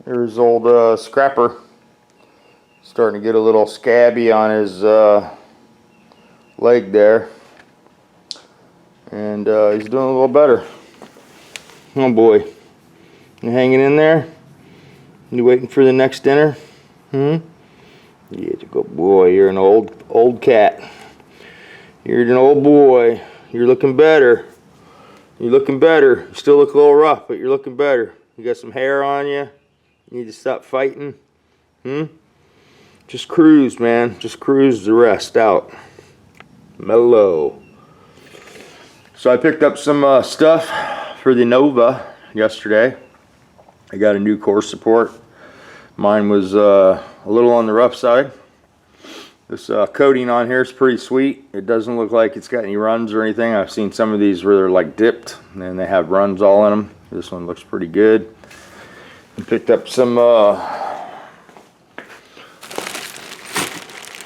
There's old Scrapper. Starting to get a little scabby on his leg there. And he's doing a little better. Oh boy. You hanging in there? You waiting for the next dinner? Yeah, good boy. You're an old cat. You're an old boy. You're looking better. You're looking better. You still look a little rough, but you're looking better. You got some hair on you. You need to stop fighting. Just cruise, man. Just cruise the rest out. Mellow. So I picked up some stuff for the Nova yesterday. I got a new core support. Mine was a little on the rough side. This coating on here is pretty sweet. It doesn't look like it's got any runs or anything. I've seen some of these where they're like dipped and they have runs all in them. This one looks pretty good. I picked up some,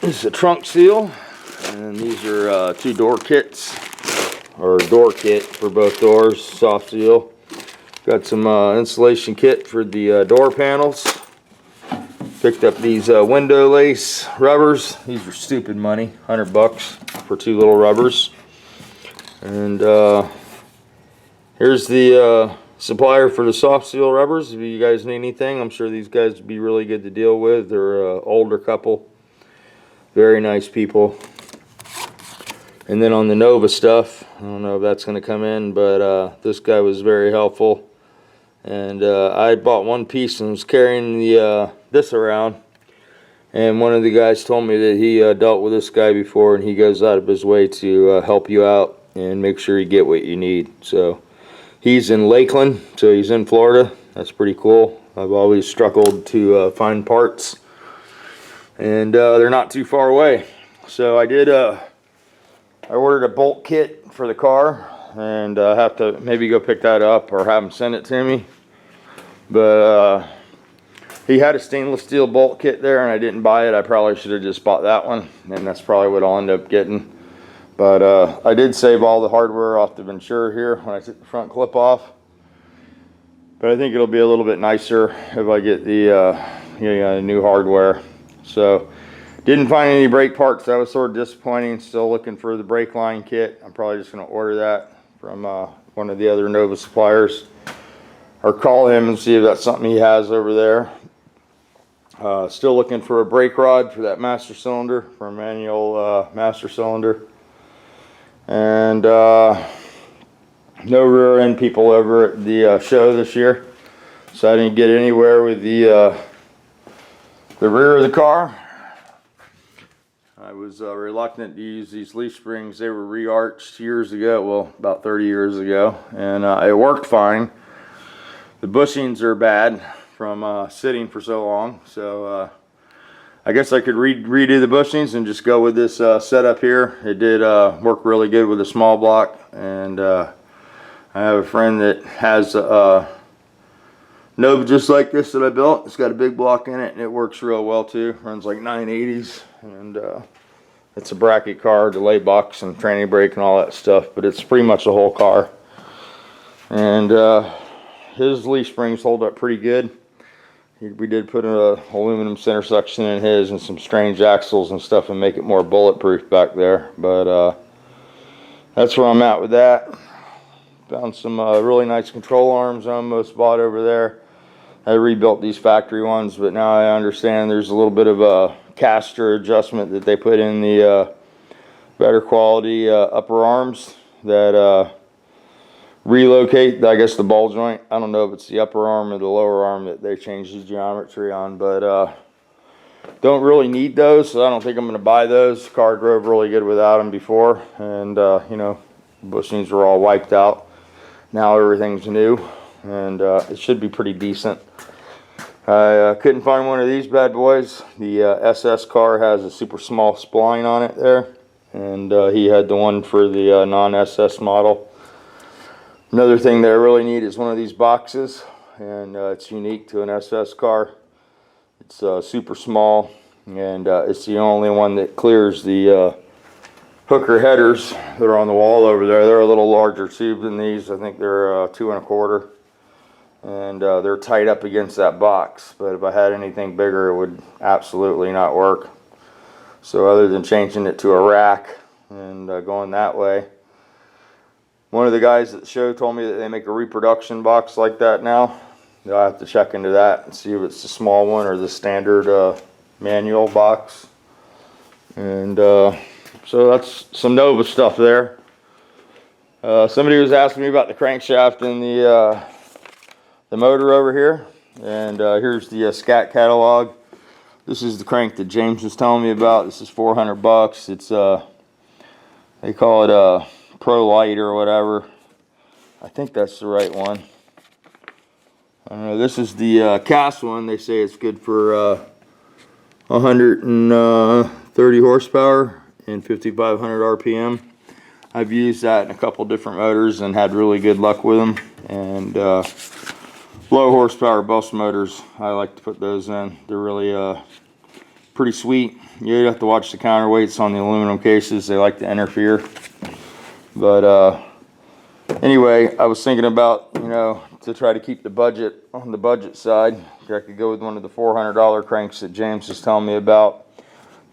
this is a trunk seal. And these are 2 door kits, or door kit for both doors, soft seal. Got some insulation kit for the door panels. Picked up these window lace rubbers. These are stupid money, 100 bucks for 2 little rubbers. And here's the supplier for the soft seal rubbers. If you guys need anything, I'm sure these guys would be really good to deal with. They're an older couple, very nice people. And then on the Nova stuff, I don't know if that's going to come in, but this guy was very helpful. And I bought one piece and was carrying the this around. And one of the guys told me that he dealt with this guy before, and he goes out of his way to help you out and make sure you get what you need. So he's in Lakeland, so he's in Florida. That's pretty cool. I've always struggled to find parts, and they're not too far away. So I did. I ordered a bolt kit for the car, and I have to maybe go pick that up or have him send it to me. But he had a stainless steel bolt kit there, and I didn't buy it. I probably should have just bought that one, and that's probably what I'll end up getting. But I did save all the hardware off the Ventura here when I took the front clip off. But I think it'll be a little bit nicer if I get the new hardware. So didn't find any brake parts. That was sort of disappointing. Still looking for the brake line kit. I'm probably just going to order that from one of the other Nova suppliers, or call him and see if that's something he has over there. Still looking for a brake rod for that master cylinder, for a manual master cylinder. And no rear end people over at the show this year, so I didn't get anywhere with the rear of the car. I was reluctant to use these leaf springs. They were re-arched years ago, well, about 30 years ago, and it worked fine. The bushings are bad from sitting for so long, so I guess I could redo the bushings and just go with this setup here. It did work really good with a small block, and I have a friend that has Nova just like this that I built. It's got a big block in it, and it works real well too. Runs like 980s, and it's a bracket car, delay box and tranny brake and all that stuff, but it's pretty much the whole car. And his leaf springs hold up pretty good. We did put an aluminum center section in his and some strange axles and stuff and make it more bulletproof back there. But that's where I'm at with that. Found some really nice control arms I almost bought over there. I rebuilt these factory ones, but now I understand there's a little bit of a caster adjustment that they put in the better quality upper arms that relocate, I guess, the ball joint. I don't know if it's the upper arm or the lower arm that they changed the geometry on, but don't really need those, so I don't think I'm going to buy those. The car drove really good without them before, and you know, bushings were all wiped out. Now everything's new, and it should be pretty decent. I couldn't find one of these bad boys. The SS car has a super small spline on it there, and he had the one for the non-SS model. Another thing that I really need is one of these boxes, and it's unique to an SS car. It's super small, and it's the only one that clears the hooker headers that are on the wall over there. They're a little larger tube than these. I think they're 2 1/4. and they're tight up against that box. But if I had anything bigger, it would absolutely not work. So other than changing it to a rack and going that way, one of the guys at the show told me that they make a reproduction box like that now. I'll have to check into that and see if it's the small one or the standard manual box. And so that's some Nova stuff there. Somebody was asking me about the crankshaft and the motor over here. And here's the Scat catalog. This is the crank that James was telling me about. This is $400. It's they call it Pro Light or whatever. I think that's the right one. I don't know. This is the cast one. They say it's good for 130 horsepower and 5,500 RPM. I've used that in a couple different motors and had really good luck with them. And low horsepower bus motors, I like to put those in. They're really pretty sweet. You have to watch the counterweights on the aluminum cases. They like to interfere. But anyway, I was thinking about, you know, to try to keep the budget on the budget side. I could go with one of the $400 cranks that James is telling me about.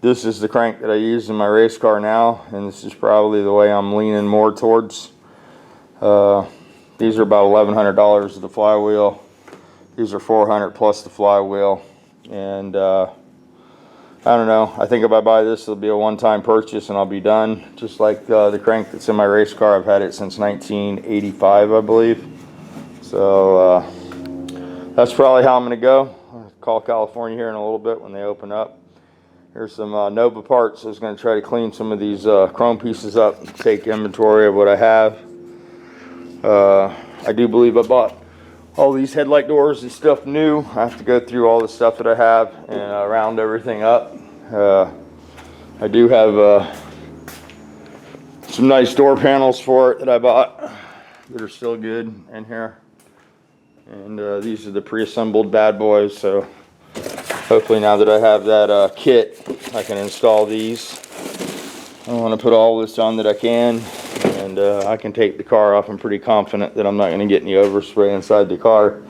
This is the crank that I use in my race car now, and this is probably the way I'm leaning more towards. These are about $1,100 of the flywheel. These are $400 plus the flywheel. And I don't know, I think if I buy this, it'll be a one-time purchase and I'll be done. Just like the crank that's in my race car. I've had it since 1985, I believe. So that's probably how I'm going to go. I'll call California here in a little bit when they open up. Here's some Nova parts. I was going to try to clean some of these chrome pieces up, take inventory of what I have. I do believe I bought all these headlight doors and stuff new. I have to go through all the stuff that I have and round everything up. I do have some nice door panels for it that I bought that are still good in here. And these are the pre-assembled bad boys, so hopefully now that I have that kit, I can install these. I want to put all this on that I can, and I can take the car off. I'm pretty confident that I'm not going to get any overspray inside the car.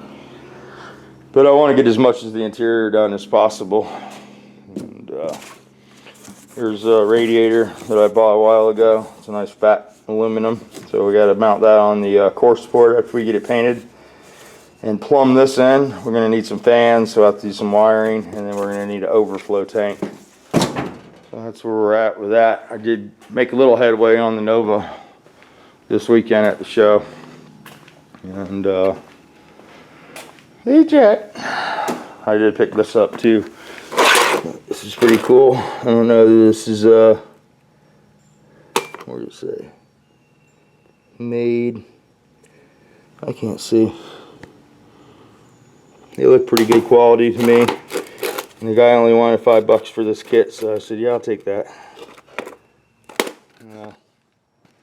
But I want to get as much of the interior done as possible. And here's a radiator that I bought a while ago. It's a nice fat aluminum, so we got to mount that on the core support after we get it painted. And plumb this in. We're going to need some fans, so I have to do some wiring, and then we're going to need an overflow tank. So that's where we're at with that. I did make a little headway on the Nova this weekend at the show. And hey Jack, I did pick this up too. This is pretty cool. I don't know, this is what does it say? Made, I can't see. They look pretty good quality to me. And the guy only wanted $5 for this kit, so I said, yeah, I'll take that.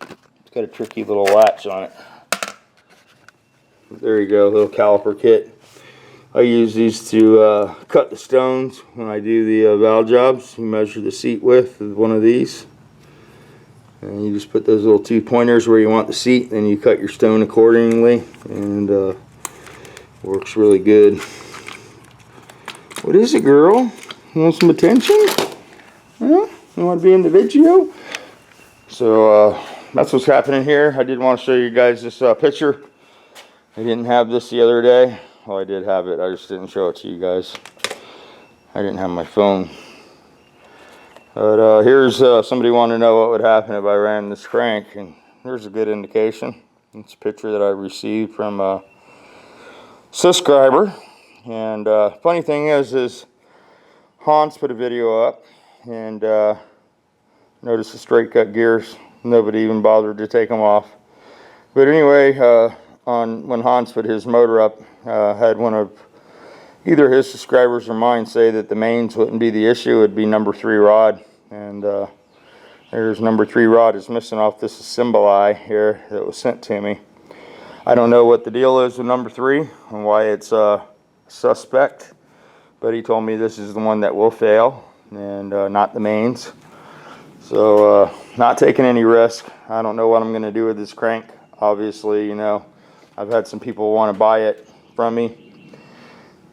It's got a tricky little latch on it. There you go, little caliper kit. I use these to cut the stones when I do the valve jobs. You measure the seat width with one of these. And you just put those little 2 pointers where you want the seat, then you cut your stone accordingly. And works really good. What is it, girl? You want some attention? Huh? You want to be in the video? So that's what's happening here. I did want to show you guys this picture. I didn't have this the other day. Well, I did have it. I just didn't show it to you guys. I didn't have my phone. But here's somebody wanted to know what would happen if I ran this crank. And here's a good indication. It's a picture that I received from a subscriber. And funny thing is Hans put a video up and notice the straight cut gears. Nobody even bothered to take them off. But anyway, when Hans put his motor up, had one of either his subscribers or mine say that the mains wouldn't be the issue, it'd be number 3 rod. And there's number 3 rod is missing off this assembly here that was sent to me. I don't know what the deal is with number 3 and why it's suspect, but he told me this is the one that will fail and not the mains. So not taking any risk. I don't know what I'm going to do with this crank. Obviously, you know, I've had some people want to buy it from me.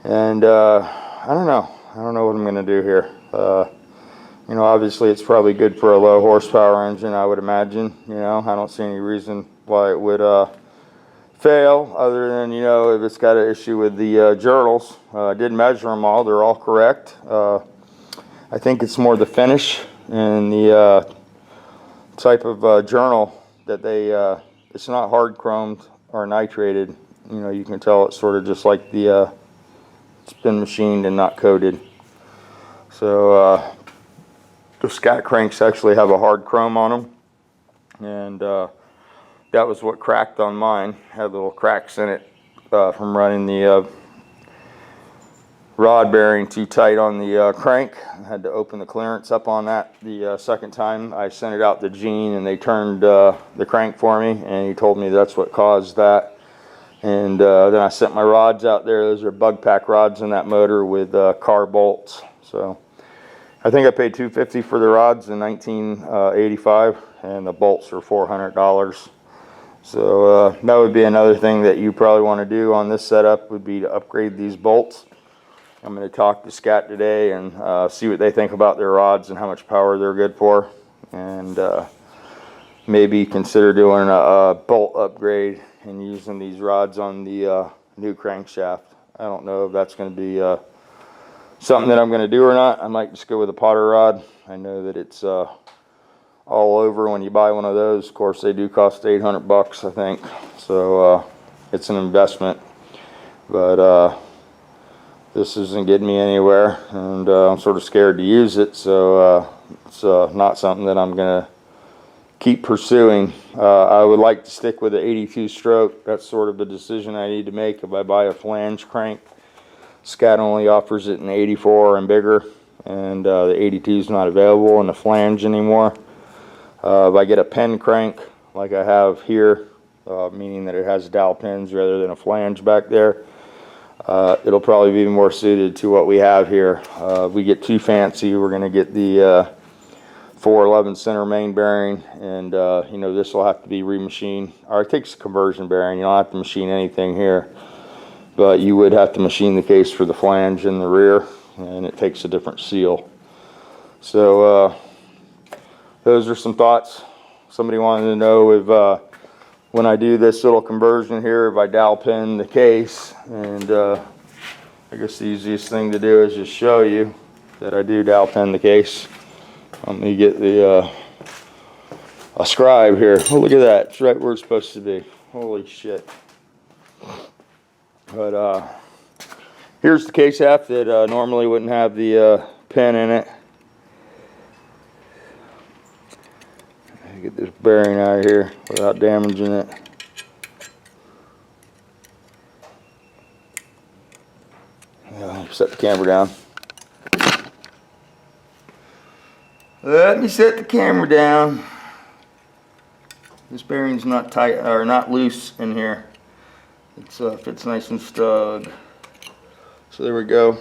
And I don't know what I'm gonna do here. You know, obviously it's probably good for a low horsepower engine, I would imagine. You know, I don't see any reason why it would fail, other than, you know, if it's got an issue with the journals. I did measure them all, they're all correct. I think it's more the finish and the type of journal that they, it's not hard chromed or nitrated. You know, you can tell it's sort of just like the, it's been machined and not coated. So the scat cranks actually have a hard chrome on them, and that was what cracked on mine. Had little cracks in it from running the rod bearing too tight on the crank. I had to open the clearance up on that the second time. I sent it out to Gene and they turned the crank for me, and he told me that's what caused that. And then I sent my rods out there. Those are bug pack rods in that motor with car bolts. So I think I paid $250 for the rods in 1985, and the bolts were $400. So that would be another thing that you probably want to do on this setup, would be to upgrade these bolts. I'm going to talk to Scat today and see what they think about their rods and how much power they're good for, and maybe consider doing a bolt upgrade and using these rods on the new crankshaft. I don't know if that's going to be something that I'm going to do or not. I might just go with a Potter rod. I know that it's all over when you buy one of those. Of course, they do cost $800, I think. So it's an investment, but this isn't getting me anywhere, and I'm sort of scared to use it. So it's not something that I'm going to keep pursuing. I would like to stick with the 82 stroke. That's sort of the decision I need to make if I buy a flange crank. Scat only offers it in 84 and bigger, and the 82 is not available in the flange anymore. If I get a pen crank like I have here, meaning that it has dowel pins rather than a flange back there, it'll probably be more suited to what we have here. If we get too fancy, we're going to get the 411 center main bearing, and you know, this will have to be remachined, or it takes a conversion bearing. You don't have to machine anything here, but you would have to machine the case for the flange in the rear, and it takes a different seal. So those are some thoughts. Somebody wanted to know if when I do this little conversion here, if I dowel pin the case, and I guess the easiest thing to do is just show you that I do dowel pin the case. Let me get the a scribe here. Oh, look at that. It's right where it's supposed to be. Holy shit. But here's the case half that normally wouldn't have the pin in it. Get this bearing out of here without damaging it. Set the camera down. Let me set the camera down. This bearing's not tight or not loose in here. It's fits nice and snug. So there we go.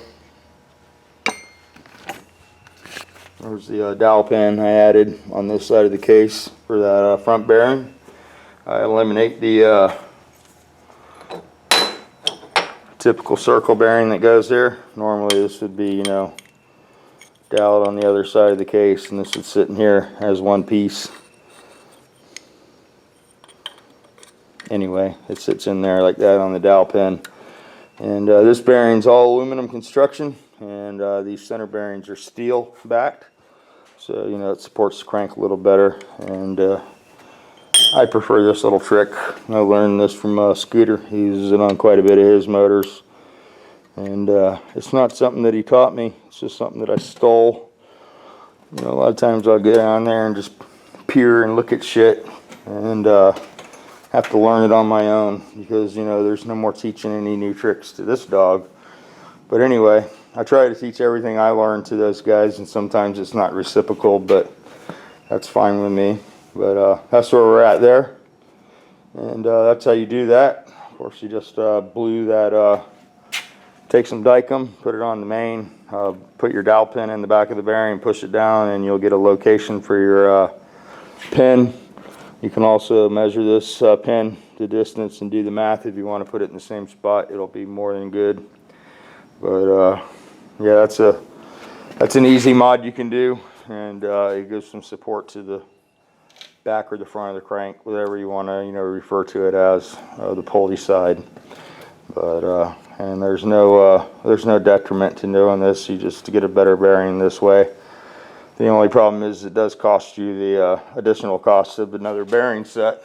There's the dowel pin I added on this side of the case for that front bearing. I eliminate the typical circle bearing that goes there. Normally this would be, you know, doweled on the other side of the case, and this would sit in here as one piece. Anyway, it sits in there like that on the dowel pin. And this bearing's all aluminum construction, and these center bearings are steel backed. So, you know, it supports the crank a little better, and I prefer this little trick. I learned this from Scooter. He uses it on quite a bit of his motors, and it's not something that he taught me. It's just something that I stole. You know, a lot of times I'll get on there and just peer and look at shit, and have to learn it on my own, because, you know, there's no more teaching any new tricks to this dog. But anyway, I try to teach everything I learned to those guys, and sometimes it's not reciprocal, but that's fine with me. But that's where we're at there, and that's how you do that. Of course, you just blue that, take some Dicom, put it on the main, put your dowel pin in the back of the bearing, push it down, and you'll get a location for your pin. You can also measure this pin, the distance, and do the math if you want to put it in the same spot. It'll be more than good. But yeah, that's an easy mod you can do, and it gives some support to the back or the front of the crank, whatever you want to refer to it as, the pulley side. But and there's no detriment to doing this. You just get a better bearing this way. The only problem is it does cost you the additional cost of another bearing set.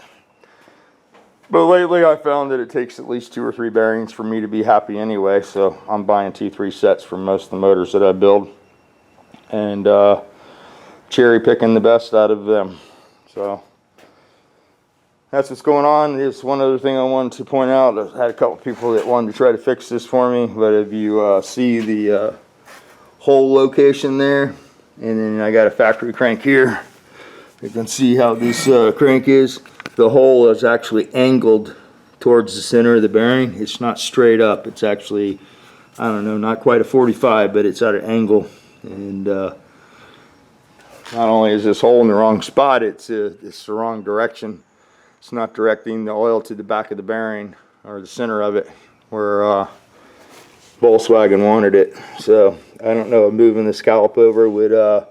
But lately I found that it takes at least 2 or 3 bearings for me to be happy anyway, so I'm buying 2-3 sets for most of the motors that I build, and cherry picking the best out of them. So that's what's going on. There's one other thing I wanted to point out. I had a couple people that wanted to try to fix this for me, but if you see the hole location there, and then I got a factory crank here, you can see how this crank is. The hole is actually angled towards the center of the bearing. It's not straight up. It's actually, I don't know, not quite a 45, but it's at an angle. And not only is this hole in the wrong spot, it's the wrong direction. It's not directing the oil to the back of the bearing or the center of it where Volkswagen wanted it. So I don't know if moving the scallop over would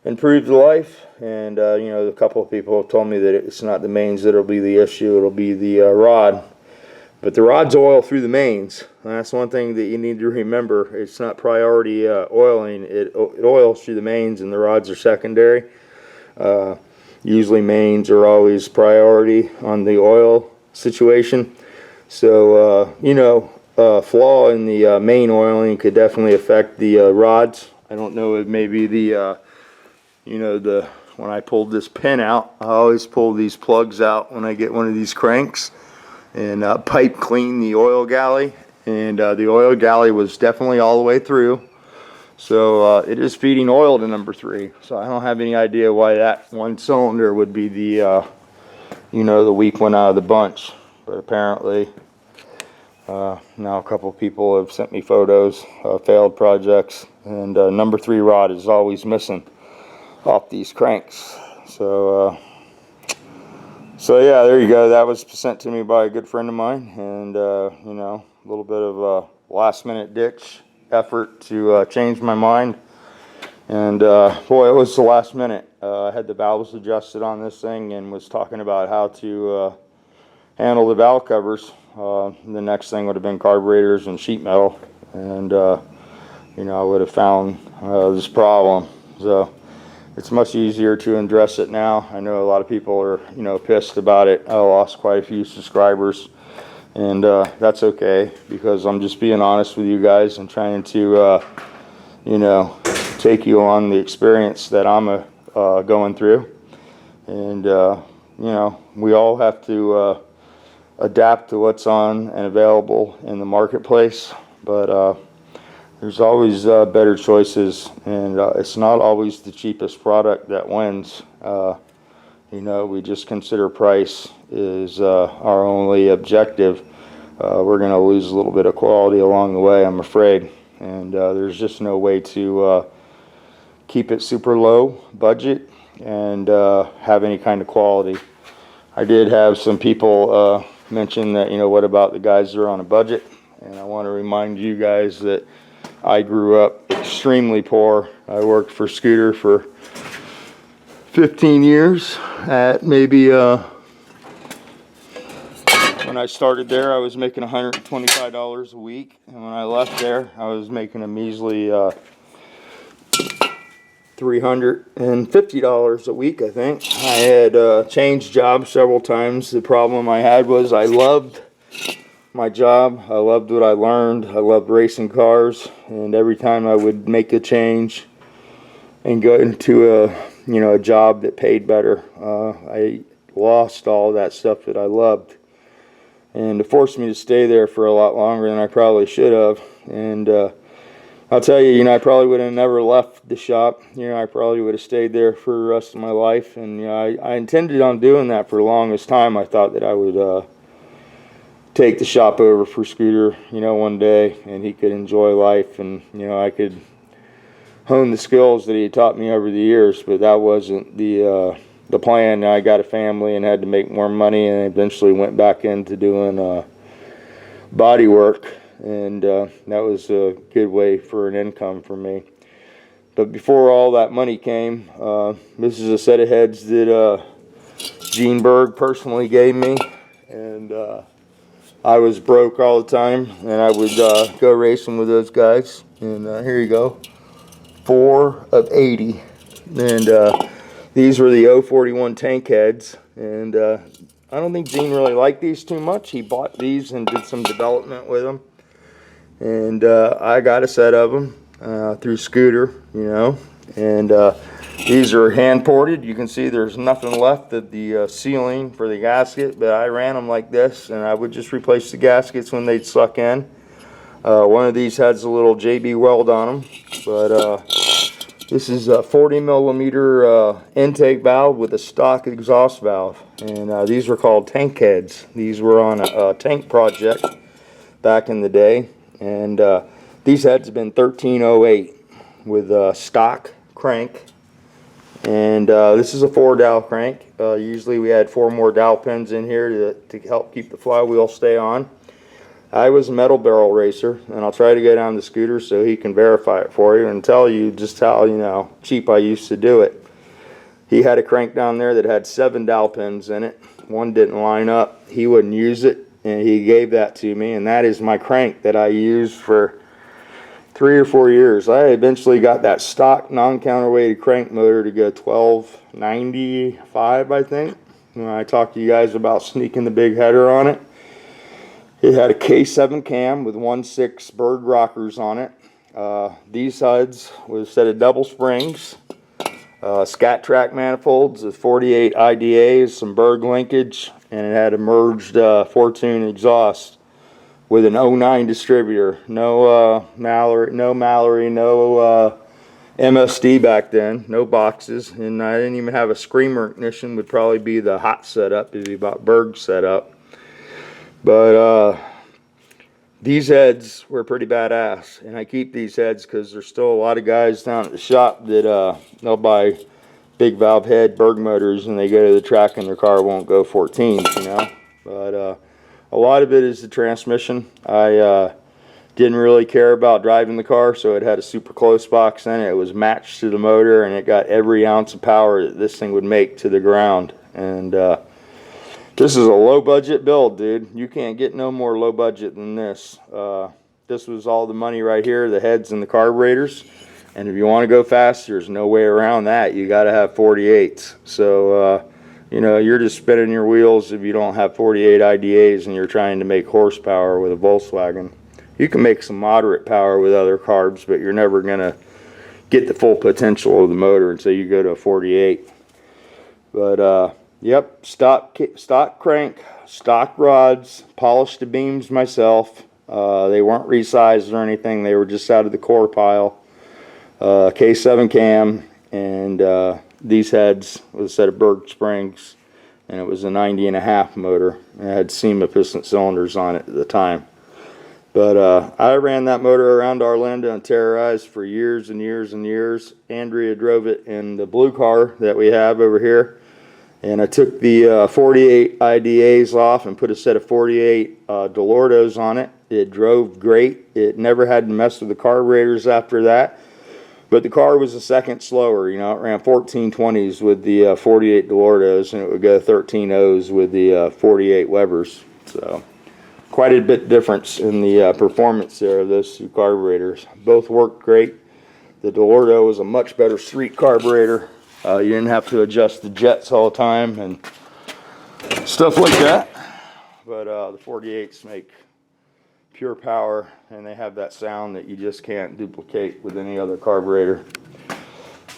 improve the life. And a couple of people have told me that it's not the mains that'll be the issue, it'll be the rod. But the rod's oil through the mains, and that's one thing that you need to remember. It's not priority oiling. It oils through the mains, and the rods are secondary. Usually mains are always priority on the oil situation. So a flaw in the main oiling could definitely affect the rods. I don't know if maybe the when I pulled this pin out, I always pull these plugs out when I get one of these cranks, and pipe clean the oil galley, and the oil galley was definitely all the way through. So it is feeding oil to number 3. So I don't have any idea why that one cylinder would be the the weak one out of the bunch. But apparently now a couple of people have sent me photos of failed projects, and number 3 rod is always missing off these cranks. So yeah, there you go. That was sent to me by a good friend of mine, and a little bit of a last minute ditch effort to change my mind. And boy, it was the last minute. I had the valves adjusted on this thing and was talking about how to handle the valve covers. The next thing would have been carburetors and sheet metal, and I would have found this problem. So it's much easier to address it now. I know a lot of people are pissed about it. I lost quite a few subscribers, and that's okay, because I'm just being honest with you guys and trying to take you on the experience that I'm going through. And we all have to adapt to what's on and available in the marketplace, but there's always better choices, and it's not always the cheapest product that wins. We just consider price is our only objective. We're going to lose a little bit of quality along the way, I'm afraid, and there's just no way to keep it super low budget and have any kind of quality. I did have some people mention that, what about the guys that are on a budget? And I want to remind you guys that I grew up extremely poor. I worked for Scooter for 15 years at maybe, when I started there, I was making $125 a week. And when I left there, I was making a measly $350 a week, I think. I had changed jobs several times. The problem I had was I loved my job. I loved what I learned. I loved racing cars, and every time I would make a change and go into a job that paid better, I lost all that stuff that I loved, and it forced me to stay there for a lot longer than I probably should have. And I'll tell you, I probably would have never left the shop. I probably would have stayed there for the rest of my life, and I intended on doing that for the longest time. I thought that I would take the shop over for Scooter, one day, and he could enjoy life, and I could hone the skills that he taught me over the years. But that wasn't the the plan. I got a family and had to make more money, and eventually went back into doing body work, and that was a good way for an income for me. But before all that money came, this is a set of heads that Gene Berg personally gave me, and I was broke all the time, and I would go racing with those guys. And here you go, 4 of 80, and these were the 041 tank heads, and I don't think Gene really liked these too much. He bought these and did some development with them, and I got a set of them through Scooter, you know, and these are hand ported. You can see there's nothing left of the sealing for the gasket, but I ran them like this, and I would just replace the gaskets when they'd suck in. One of these has a little JB weld on them, but this is a 40 millimeter intake valve with a stock exhaust valve, and these were called tank heads. These were on a tank project back in the day, and these heads have been 1308 with a stock crank, and this is a 4-dowel crank. Usually we had 4 more dowel pins in here to help keep the flywheel stay on. I was a metal barrel racer, and I'll try to go down the Scooter so he can verify it for you and tell you just how, you know, cheap I used to do it. He had a crank down there that had 7 dowel pins in it. One didn't line up. He wouldn't use it, and he gave that to me, and that is my crank that I used for 3 or 4 years. I eventually got that stock non-counterweighted crank motor to go 1295, I think. When I talked to you guys about sneaking the big header on it. It had a K7 cam with 1/6 Berg rockers on it. These HUDs with a set of double springs, scat track manifolds, with 48 IDAs, some Berg linkage, and it had a merged Fortune exhaust with an 09 distributor. No Mallory, no MSD back then, no boxes, and I didn't even have a screamer ignition. Would probably be the hot setup if you bought Berg setup. But these heads were pretty badass, and I keep these heads because there's still a lot of guys down at the shop that they'll buy big valve head Berg motors, and they go to the track and their car won't go 14s, you know. But a lot of it is the transmission. I didn't really care about driving the car, so it had a super close box in it. It was matched to the motor, and it got every ounce of power that this thing would make to the ground. And this is a low budget build, dude. You can't get no more low budget than this. This was all the money right here, the heads and the carburetors. And if you want to go fast, there's no way around that. You got to have 48s. So, you know, you're just spinning your wheels if you don't have 48 IDAs and you're trying to make horsepower with a Volkswagen. You can make some moderate power with other carbs, but you're never going to get the full potential of the motor until you go to a 48. But, yep, stock crank, stock rods, polished the beams myself. They weren't resized or anything. They were just out of the core pile. K7 cam, and these heads with a set of Berg springs, and it was a 90.5 motor. It had SEMA piston cylinders on it at the time. But I ran that motor around Arlinda and terrorized for years and years and years. Andrea drove it in the blue car that we have over here. And I took the 48 IDAs off and put a set of 48 Delordos on it. It drove great. It never had to mess with the carburetors after that. But the car was a second slower. You know, it ran 1420s with the 48 Delordos, and it would go 13.0s with the 48 Webers. So quite a bit difference in the performance there of those two carburetors. Both worked great. The Delordo was a much better street carburetor. You didn't have to adjust the jets all the time and stuff like that. But the 48s make pure power, and they have that sound that you just can't duplicate with any other carburetor.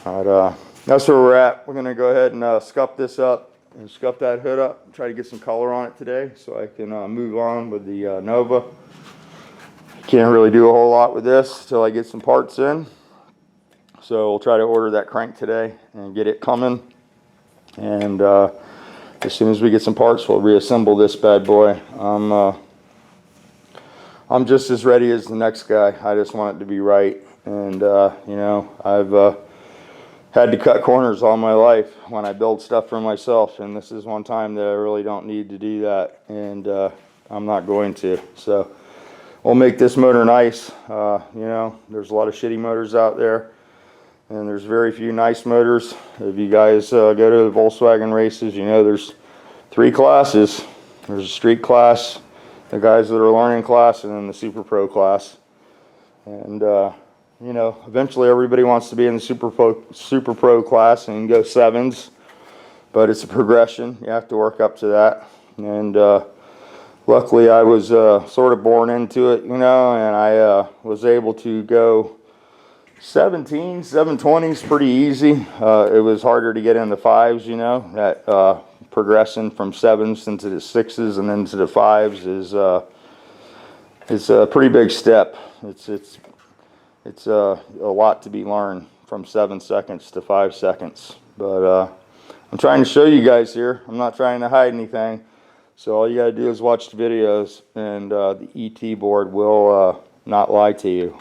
But that's where we're at. We're going to go ahead and scuff this up and scuff that hood up. Try to get some color on it today so I can move on with the Nova. Can't really do a whole lot with this until I get some parts in. So we'll try to order that crank today and get it coming. And as soon as we get some parts, we'll reassemble this bad boy. I'm just as ready as the next guy. I just want it to be right. And you know, I've had to cut corners all my life when I build stuff for myself, and this is one time that I really don't need to do that, and I'm not going to. So we'll make this motor nice. You know, there's a lot of shitty motors out there, and there's very few nice motors. If you guys go to the Volkswagen races, you know there's 3 classes. There's a street class, the guys that are learning class, and then the super pro class. And you know, eventually everybody wants to be in the super pro class and go 7s, but it's a progression. You have to work up to that. And luckily I was sort of born into it, you know, and I was able to go 720s pretty easy. It was harder to get in the 5s, you know. That progressing from 7s into the 6s and then to the 5s is a pretty big step. It's a lot to be learned from 7 seconds to 5 seconds. But I'm trying to show you guys here. I'm not trying to hide anything. So all you gotta do is watch the videos, and the ET board will not lie to you.